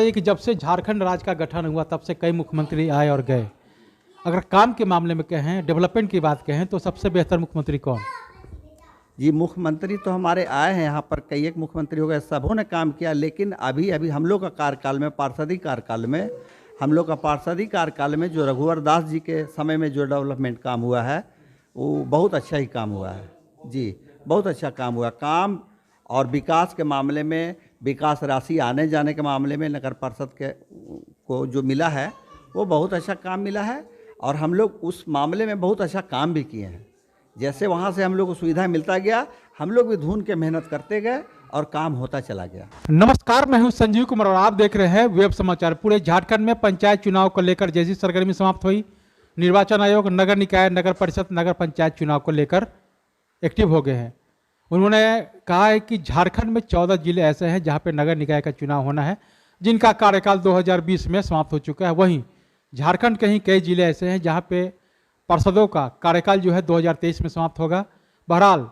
बताइए कि जब से झारखंड राज्य का गठन हुआ तब से कई मुख्यमंत्री आए और गए, अगर काम के मामले में कहें, डेवलपमेंट की बात कहें, तो सबसे बेहतर मुख्यमंत्री कौन? जी, मुख्यमंत्री तो हमारे आए हैं यहाँ पर, कई एक मुख्यमंत्री हो गए, सबों ने काम किया। लेकिन अभी अभी हम लोग का कार्यकाल में, पार्षदी कार्यकाल में, हम लोग का पार्षदी कार्यकाल में जो रघुवर दास जी के समय में जो डेवलपमेंट काम हुआ है वो बहुत अच्छा ही काम हुआ है। जी, बहुत अच्छा काम हुआ। काम और विकास के मामले में, विकास राशि आने जाने के मामले में नगर परिषद के को जो मिला है वो बहुत अच्छा काम मिला है। और हम लोग उस मामले में बहुत अच्छा काम भी किए हैं। जैसे वहाँ से हम लोग को सुविधा मिलता गया, हम लोग भी धून के मेहनत करते गए और काम होता चला गया। नमस्कार, मैं हूं संजीव कुमार और आप देख रहे हैं वेब समाचार। पूरे झारखंड में पंचायत चुनाव को लेकर जैसी सरगर्मी समाप्त हुई, निर्वाचन आयोग नगर निकाय, नगर परिषद, नगर पंचायत चुनाव को लेकर एक्टिव हो गए हैं। उन्होंने कहा है कि झारखंड में 14 जिले ऐसे हैं जहां पे नगर निकाय का चुनाव होना है, जिनका कार्यकाल 2020 में समाप्त हो चुका है। वहीं झारखंड के ही कई जिले ऐसे हैं जहां पे पार्षदों का कार्यकाल जो है 2023 में समाप्त होगा। बहरहाल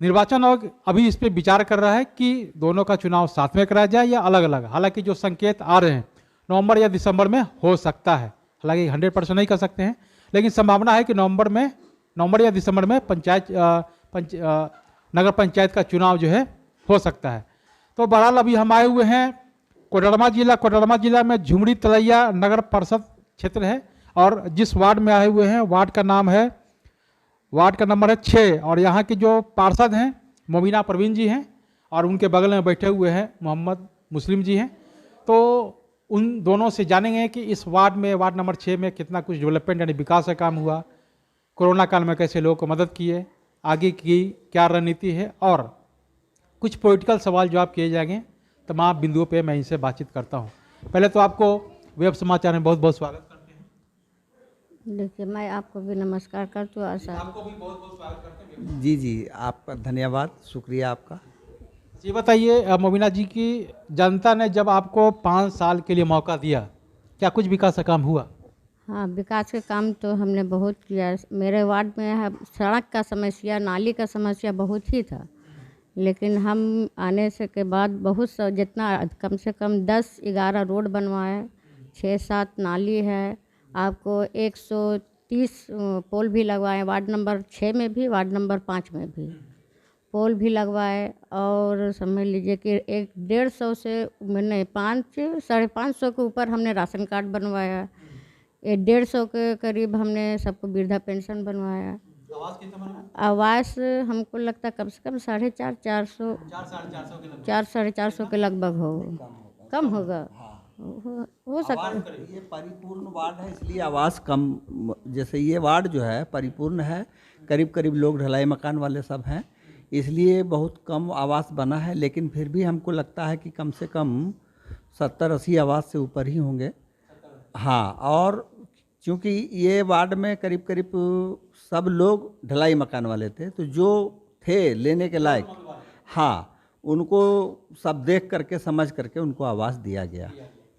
निर्वाचन आयोग अभी इस पर विचार कर रहा है कि दोनों का चुनाव साथ में कराया जाए या अलग अलग। हालांकि जो संकेत आ रहे हैं नवंबर या दिसंबर में हो सकता है, हालांकि 100% नहीं कर सकते हैं, लेकिन संभावना है कि नवंबर या दिसंबर में नगर पंचायत का चुनाव जो है हो सकता है। तो बहरहाल अभी हम आए हुए हैं कोडरमा जिला में झुमरी तलैया नगर परिषद क्षेत्र है और जिस वार्ड में आए हुए हैं वार्ड का नंबर है 6 और यहाँ के जो पार्षद हैं मोमिना परवीन जी हैं और उनके बगल में बैठे हुए हैं मोहम्मद मुस्लिम जी हैं। तो उन दोनों से जानेंगे कि इस वार्ड नंबर 6 में कितना कुछ डेवलपमेंट यानी विकास का काम हुआ, कोरोना काल में कैसे लोगों को मदद किए, आगे की क्या रणनीति है और कुछ पॉलिटिकल सवाल जवाब किए जाएंगे। तमाम बिंदुओं पे मैं इनसे बातचीत करता हूँ। पहले तो आपको वेब समाचार में बहुत बहुत स्वागत करते हैं। देखिए, मैं आपको भी नमस्कार करती हूँ। आपको भी बहुत बहुत स्वागत करते हैं। जी, आपका धन्यवाद, शुक्रिया आपका। ये बताइए मोमिना जी की जनता ने जब आपको 5 साल के लिए मौका दिया, क्या कुछ विकास का काम हुआ? हाँ, विकास के काम तो हमने बहुत किया। मेरे वार्ड में सड़क का समस्या, नाली का समस्या बहुत ही था, लेकिन हम आने से के बाद जितना कम से कम 10-11 रोड बनवाए, 6-7 नाली है, आपको 130 पोल भी लगवाए। वार्ड नंबर 6 में भी, वार्ड नंबर 5 में भी पोल भी लगवाए। और समझ लीजिए कि 150 से मैंने 500-550 के ऊपर हमने राशन कार्ड बनवाया। 150 के करीब हमने सबको वृद्धा पेंशन बनवाया। आवास हमको लगता कम से कम 450 400 के लगभग हो, कम होगा, हो सकता है। ये परिपूर्ण वार्ड है इसलिए आवास कम, जैसे ये वार्ड जो है परिपूर्ण है, करीब करीब लोग ढलाई मकान वाले सब हैं, इसलिए बहुत कम आवास बना है। लेकिन फिर भी हमको लगता है कि कम से कम 70-80 आवास से ऊपर ही होंगे। हाँ, और क्योंकि ये वार्ड में करीब करीब सब लोग ढलाई मकान वाले थे, तो जो थे लेने के लायक, हाँ, उनको सब देख करके समझ करके उनको आवास दिया गया।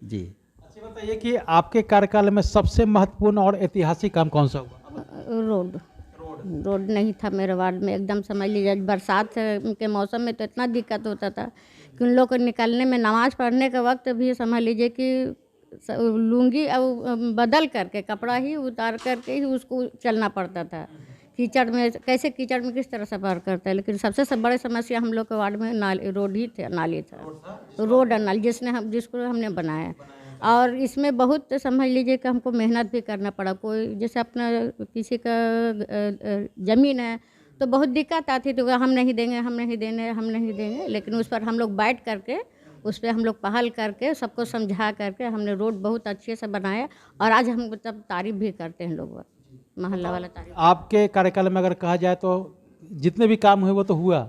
जी, अच्छा बताइए कि आपके कार्यकाल में सबसे महत्वपूर्ण और ऐतिहासिक काम कौन सा हुआ? रोड नहीं था मेरे वार्ड में। एकदम समझ लीजिए बरसात के मौसम में तो इतना दिक्कत होता था कि उन लोग को निकलने में, नमाज़ पढ़ने के वक्त भी समझ लीजिए कि लुंगी बदल करके, कपड़ा ही उतार करके ही उसको चलना पड़ता था। कीचड़ में किस तरह से पार करता है। लेकिन सबसे बड़ी समस्या हम लोग के वार्ड में रोड ही थे, नाली था। रोड और नाली जिसको हमने बनाया। और इसमें बहुत समझ लीजिए कि हमको मेहनत भी करना पड़ा। कोई जैसे अपना किसी का ज़मीन है तो बहुत दिक्कत आती थी, तो हम नहीं देंगे, लेकिन उस पर हम लोग बैठ करके उस पर हम लोग पहल करके सबको समझा करके हमने रोड बहुत अच्छे से बनाया। और आज हम तब तारीफ भी करते हैं लोग, मोहल्ला वाला तारीफ। आपके कार्यकाल में अगर कहा जाए तो जितने भी काम हुए वो तो हुआ,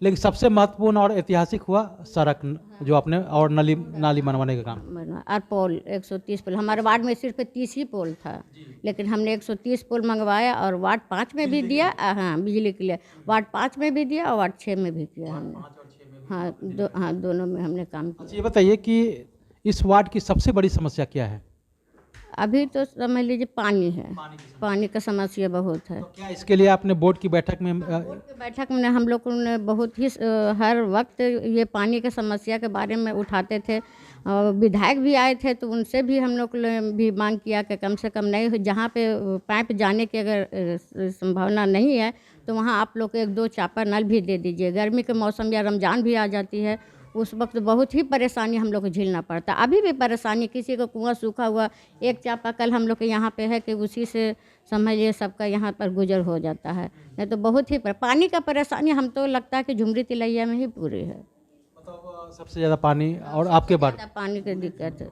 लेकिन सबसे महत्वपूर्ण और ऐतिहासिक हुआ सड़क जो आपने और नाली बनवाने का काम। और पोल 130 पोल हमारे वार्ड में सिर्फ 30 ही पोल था, लेकिन हमने 130 पोल मंगवाया और वार्ड 5 में भी दिया। हाँ, बिजली के लिए वार्ड 5 में भी दिया और वार्ड 6 में भी किया हमने। हाँ, दोनों में हमने काम किया। ये बताइए कि इस वार्ड की सबसे बड़ी समस्या क्या है? अभी तो समझ लीजिए पानी है, पानी का समस्या बहुत है। तो क्या इसके लिए आपने बोर्ड की बैठक में हम लोग ने बहुत ही हर वक्त ये पानी की समस्या के बारे में उठाते थे। और विधायक भी आए थे तो उनसे भी हम लोग ने भी मांग किया कि कम से कम नहीं हो, जहाँ पे पाइप जाने की अगर संभावना नहीं है तो वहाँ आप लोग एक दो चापा नल भी दे दीजिए। गर्मी के मौसम या रमज़ान भी आ जाती है, उस वक्त बहुत ही परेशानी हम लोग को झेलना पड़ता है। अभी भी परेशानी, किसी का कुआं सूखा हुआ, एक चापा कल हम लोग के यहाँ पे है कि उसी से समझिए सबका यहाँ पर गुजर हो जाता है। नहीं तो बहुत ही पानी का परेशानी हम तो लगता है कि झुमरी तिलैया में ही पूरी है। मतलब सबसे ज़्यादा पानी और आपके बारे ज़्यादा पानी की दिक्कत है।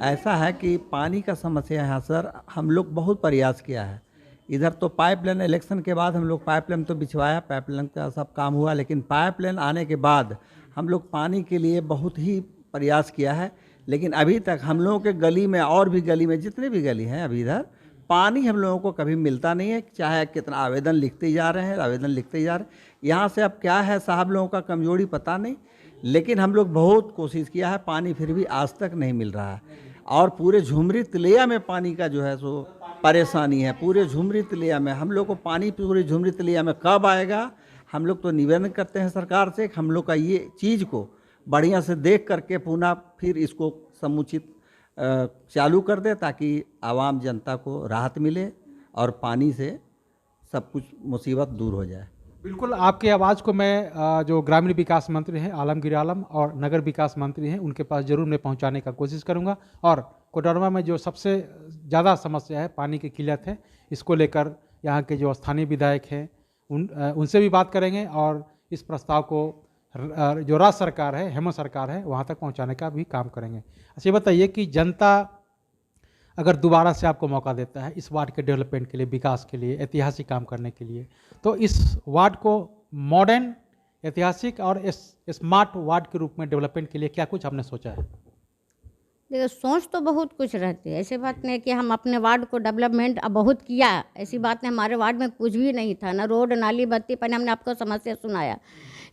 ऐसा है कि पानी का समस्या है सर, हम लोग बहुत प्रयास किया है। इधर तो पाइपलाइन इलेक्शन के बाद हम लोग पाइपलाइन तो बिछवाया, पाइपलाइन का सब काम हुआ, लेकिन पाइपलाइन आने के बाद हम लोग पानी के लिए बहुत ही प्रयास किया है। लेकिन अभी तक हम लोगों के गली में और भी गली में जितने भी गली हैं अभी इधर पानी हम लोगों को कभी मिलता नहीं है। चाहे कितना आवेदन लिखते ही जा रहे हैं, आवेदन लिखते ही जा रहे हैं। यहाँ से अब क्या है साहब लोगों का कमजोरी पता नहीं, लेकिन हम लोग बहुत कोशिश किया है, पानी फिर भी आज तक नहीं मिल रहा है। और पूरे झुमरी तिलैया में पानी का जो है सो परेशानी है। पूरे झुमरी तिलैया में हम लोग को पानी पूरे झुमरी तिलैया में कब आएगा, हम लोग तो निवेदन करते हैं सरकार से कि हम लोग का ये चीज़ को बढ़िया से देख करके पुनः फिर इसको समुचित चालू कर दे, ताकि आवाम जनता को राहत मिले और पानी से सब कुछ मुसीबत दूर हो जाए। बिल्कुल आपकी आवाज़ को मैं जो ग्रामीण विकास मंत्री हैं आलमगीर आलम और नगर विकास मंत्री हैं उनके पास जरूर मैं पहुंचाने का कोशिश करूंगा। और कोडरमा में जो सबसे ज़्यादा समस्या है पानी की किल्लत है, इसको लेकर यहाँ के जो स्थानीय विधायक हैं उनसे भी बात करेंगे और इस प्रस्ताव को जो राज्य सरकार है, हेमंत सरकार है, वहाँ तक पहुँचाने का भी काम करेंगे। अच्छा, ये बताइए कि जनता अगर दोबारा से आपको मौका देता है इस वार्ड के डेवलपमेंट के लिए, विकास के लिए, ऐतिहासिक काम करने के लिए, तो इस वार्ड को मॉडर्न, ऐतिहासिक और स्मार्ट वार्ड के रूप में डेवलपमेंट के लिए क्या कुछ आपने सोचा है? देखिए, सोच तो बहुत कुछ रहती है, ऐसी बात नहीं कि हम अपने वार्ड को डेवलपमेंट अब बहुत किया, ऐसी बात नहीं। हमारे वार्ड में कुछ भी नहीं था, ना रोड, नाली, बत्ती, पानी, हमने आपको समस्या सुनाया।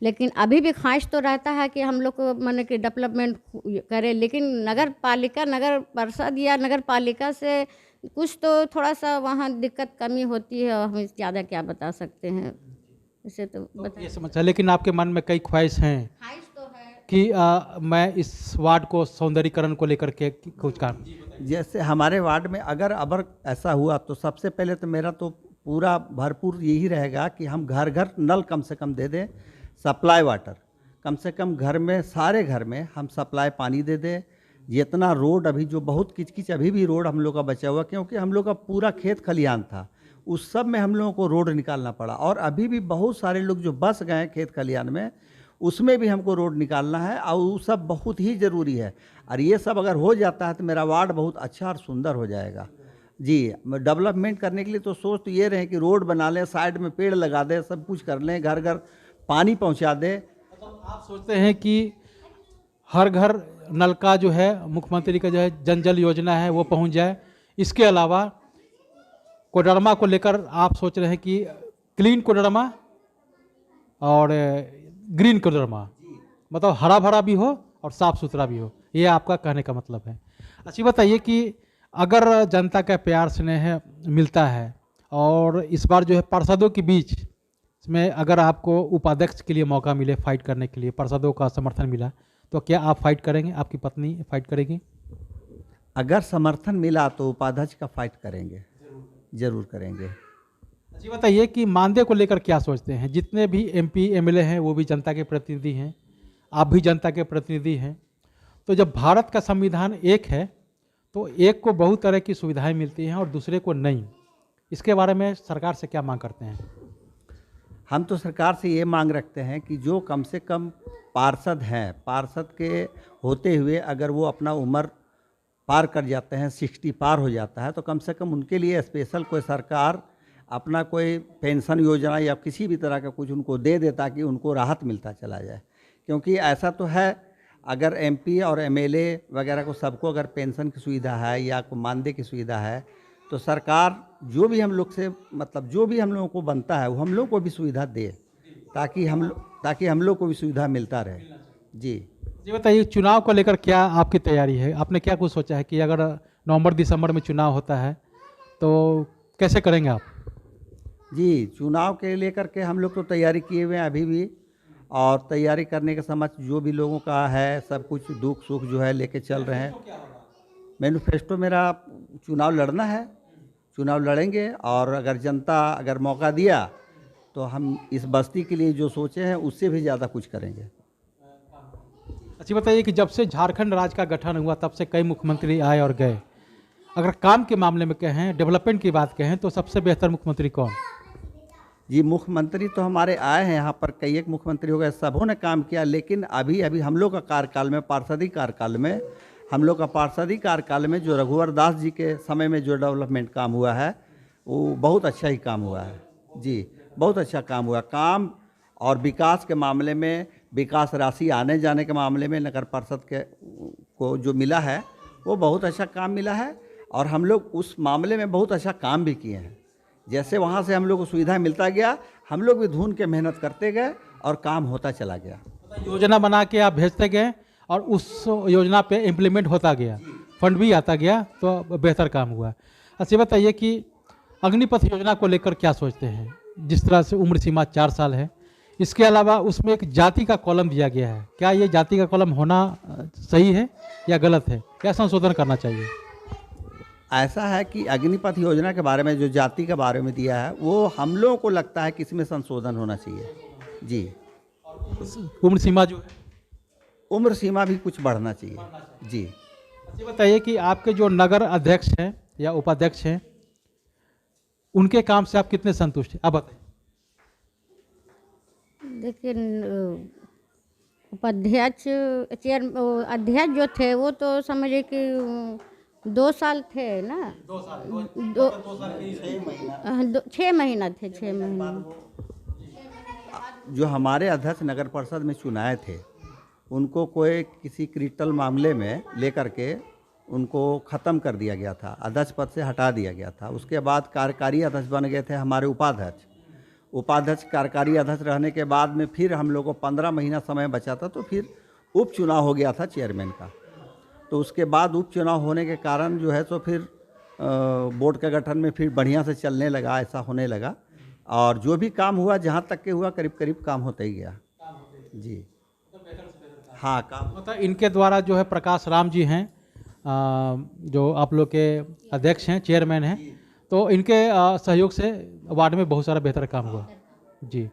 लेकिन अभी भी ख्वाहिश तो रहता है कि हम लोग को माने कि डेवलपमेंट करें, लेकिन नगर पालिका, नगर परिषद या नगर पालिका से कुछ तो थोड़ा सा वहाँ दिक्कत कमी होती है, हम ज़्यादा क्या बता सकते हैं, इसे तो ये समझा। लेकिन आपके मन में कई ख्वाहिश हैं ख्वाहिश तो है कि मैं इस वार्ड को सौंदर्यीकरण को लेकर के कुछ काम। जैसे हमारे वार्ड में अगर ऐसा हुआ तो सबसे पहले तो मेरा तो पूरा भरपूर यही रहेगा कि हम घर घर नल कम से कम दे दें, सप्लाई वाटर कम से कम घर में, सारे घर में हम सप्लाई पानी दे दें। जितना रोड अभी जो बहुत किचकिच अभी भी रोड हम लोग का बचा हुआ, क्योंकि हम लोग का पूरा खेत खलिहान था, उस सब में हम लोगों को रोड निकालना पड़ा। और अभी भी बहुत सारे लोग जो बस गए खेत खलिहान में, उसमें भी हमको रोड निकालना है, और वो सब बहुत ही ज़रूरी है। और ये सब अगर हो जाता है तो मेरा वार्ड बहुत अच्छा और सुंदर हो जाएगा। जी, डेवलपमेंट करने के लिए तो सोच तो ये रहे कि रोड बना लें, साइड में पेड़ लगा दें, सब कुछ कर लें, घर घर पानी पहुंचा दें। मतलब आप सोचते हैं कि हर घर नल का जो है, मुख्यमंत्री का जो है जन जल योजना है वो पहुंच जाए। इसके अलावा कोडरमा को लेकर आप सोच रहे हैं कि क्लीन कोडरमा और ग्रीन कोडरमा, मतलब हरा भरा भी हो और साफ सुथरा भी हो, ये आपका कहने का मतलब है। अच्छा, बताइए कि अगर जनता का प्यार स्नेह मिलता है और इस बार जो है पार्षदों के बीच में अगर आपको उपाध्यक्ष के लिए मौका मिले फाइट करने के लिए, पार्षदों का समर्थन मिला, तो क्या आप फाइट करेंगे? आपकी पत्नी फाइट करेगी? अगर समर्थन मिला तो उपाध्यक्ष का फाइट करेंगे, जरूर करेंगे। जी, बताइए कि मानदेय को लेकर क्या सोचते हैं? जितने भी एमपी एमएलए हैं वो भी जनता के प्रतिनिधि हैं, आप भी जनता के प्रतिनिधि हैं। तो जब भारत का संविधान एक है तो एक को बहुत तरह की सुविधाएं मिलती हैं और दूसरे को नहीं, इसके बारे में सरकार से क्या मांग करते हैं? हम तो सरकार से ये मांग रखते हैं कि जो कम से कम पार्षद हैं, पार्षद के होते हुए अगर वो अपना उम्र पार कर जाते हैं, 60 पार हो जाता है, तो कम से कम उनके लिए स्पेशल कोई सरकार अपना कोई पेंशन योजना या किसी भी तरह का कुछ उनको दे दे, ताकि उनको राहत मिलता चला जाए। क्योंकि ऐसा तो है, अगर एमपी और एमएलए वगैरह को सबको अगर पेंशन की सुविधा है या को मानदेय की सुविधा है, तो सरकार जो भी हम लोग से, मतलब जो भी हम लोगों को बनता है वो हम लोग को भी सुविधा दे, ताकि हम लोग को भी सुविधा मिलता रहे। जी बताइए, चुनाव को लेकर क्या आपकी तैयारी है? आपने क्या कुछ सोचा है कि अगर नवंबर दिसंबर में चुनाव होता है तो कैसे करेंगे आप? जी, चुनाव के लेकर के हम लोग तो तैयारी किए हुए हैं अभी भी, और तैयारी करने के समझ जो भी लोगों का है सब कुछ दुख सुख जो है लेके चल रहे हैं। मैनिफेस्टो मेरा चुनाव लड़ना है, चुनाव लड़ेंगे और अगर जनता अगर मौका दिया तो हम इस बस्ती के लिए जो सोचे हैं उससे भी ज़्यादा कुछ करेंगे। अच्छा बताइए कि जब से झारखंड राज्य का गठन हुआ तब से कई मुख्यमंत्री आए और गए, अगर काम के मामले में कहें, डेवलपमेंट की बात कहें तो सबसे बेहतर मुख्यमंत्री कौन? जी मुख्यमंत्री तो हमारे आए हैं यहाँ पर, कई एक मुख्यमंत्री हो गए, सबों ने काम किया, लेकिन अभी अभी हम लोग का कार्यकाल में, पार्षदी कार्यकाल में, हम लोग का पार्षदी कार्यकाल में जो रघुवर दास जी के समय में जो डेवलपमेंट काम हुआ है वो बहुत अच्छा ही काम हुआ है। जी बहुत अच्छा काम हुआ, काम और विकास के मामले में, विकास राशि आने जाने के मामले में नगर परिषद के को जो मिला है वो बहुत अच्छा काम मिला है और हम लोग उस मामले में बहुत अच्छा काम भी किए हैं। जैसे वहाँ से हम लोग को सुविधा मिलता गया, हम लोग भी धून के मेहनत करते गए और काम होता चला गया। योजना बना के आप भेजते गए और उस योजना पे इम्प्लीमेंट होता गया, फंड भी आता गया, तो बेहतर काम हुआ। अच्छा बताइए कि अग्निपथ योजना को लेकर क्या सोचते हैं? जिस तरह से उम्र सीमा 4 साल है, इसके अलावा उसमें एक जाति का कॉलम दिया गया है, क्या ये जाति का कॉलम होना सही है या गलत है, क्या संशोधन करना चाहिए? ऐसा है कि अग्निपथ योजना के बारे में जो जाति के बारे में दिया है वो हम लोगों को लगता है कि इसमें संशोधन होना चाहिए। जी उम्र सीमा जो है, उम्र सीमा भी कुछ बढ़ना चाहिए। जी अच्छा बताइए कि आपके जो नगर अध्यक्ष हैं या उपाध्यक्ष हैं उनके काम से आप कितने संतुष्ट हैं, आप बताइए। देखिए उपाध्यक्ष अध्यक्छ जो थे वो तो समझिए कि 2 साल थे ना, 6 महीना थे, 6 महीना। जो हमारे अध्यक्ष नगर परिषद में चुनाए थे उनको कोई किसी क्रिटिकल मामले में लेकर के उनको ख़त्म कर दिया गया था, अध्यक्ष पद से हटा दिया गया था। उसके बाद कार्यकारी अध्यक्ष बन गए थे हमारे उपाध्यक्ष। उपाध्यक्ष कार्यकारी अध्यक्ष रहने के बाद में फिर हम लोग को 15 महीना समय बचा था, तो फिर उपचुनाव हो गया था चेयरमैन का। तो उसके बाद उपचुनाव होने के कारण जो है तो फिर बोर्ड का गठन में फिर बढ़िया से चलने लगा, ऐसा होने लगा और जो भी काम हुआ जहाँ तक के हुआ करीब करीब काम होता ही गया। जी हाँ काम मतलब इनके द्वारा जो है प्रकाश राम जी हैं जो आप लोग के अध्यक्ष हैं, चेयरमैन हैं, तो इनके सहयोग से वार्ड में बहुत सारा बेहतर काम हुआ। जी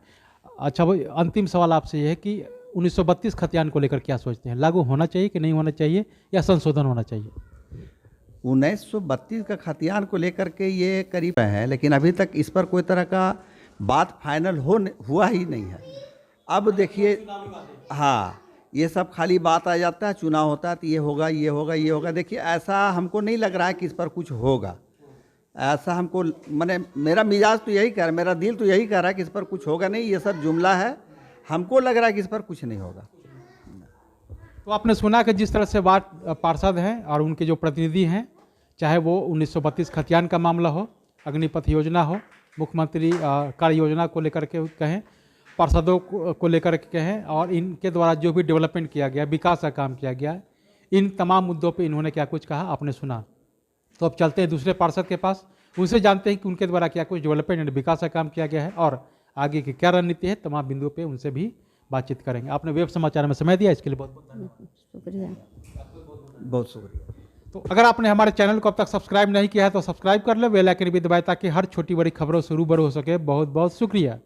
अच्छा, वो अंतिम सवाल आपसे ये है कि 1932 खतियान को लेकर क्या सोचते हैं, लागू होना चाहिए कि नहीं होना चाहिए या संशोधन होना चाहिए? 1932 का खतियान को लेकर के ये करीब है, लेकिन अभी तक इस पर कोई तरह का बात फाइनल हुआ ही नहीं है। अब देखिए, हाँ ये सब खाली बात आ जाता है, चुनाव होता है तो ये होगा ये होगा ये होगा। देखिए ऐसा हमको नहीं लग रहा है कि इस पर कुछ होगा, ऐसा हमको मैंने मेरा मिजाज तो यही कह रहा है, मेरा दिल तो यही कह रहा है कि इस पर कुछ होगा नहीं, ये सब जुमला है। हमको लग रहा है कि इस पर कुछ नहीं होगा। तो आपने सुना कि जिस तरह से वार्ड पार्षद हैं और उनके जो प्रतिनिधि हैं, चाहे वो 1932 खतियान का मामला हो, अग्निपथ योजना हो, मुख्यमंत्री कार्य योजना को लेकर के कहें, पार्षदों को लेकर के कहें, और इनके द्वारा जो भी डेवलपमेंट किया गया, विकास का काम किया गया, इन तमाम मुद्दों पे इन्होंने क्या कुछ कहा आपने सुना। तो अब चलते हैं दूसरे पार्षद के पास, उनसे जानते हैं कि उनके द्वारा क्या कुछ डेवलपमेंट एंड विकास का काम किया गया है और आगे की क्या रणनीति है। तमाम बिंदुओं पे उनसे भी बातचीत करेंगे। आपने वेब समाचार में समय दिया, इसके लिए बहुत बहुत धन्यवाद। शुक्रिया। बहुत शुक्रिया। तो अगर आपने हमारे चैनल को अब तक सब्सक्राइब नहीं किया है तो सब्सक्राइब कर ले, बेल आइकन भी दबाएं ताकि हर छोटी बड़ी खबरों से रूबरू हो सके। बहुत बहुत शुक्रिया।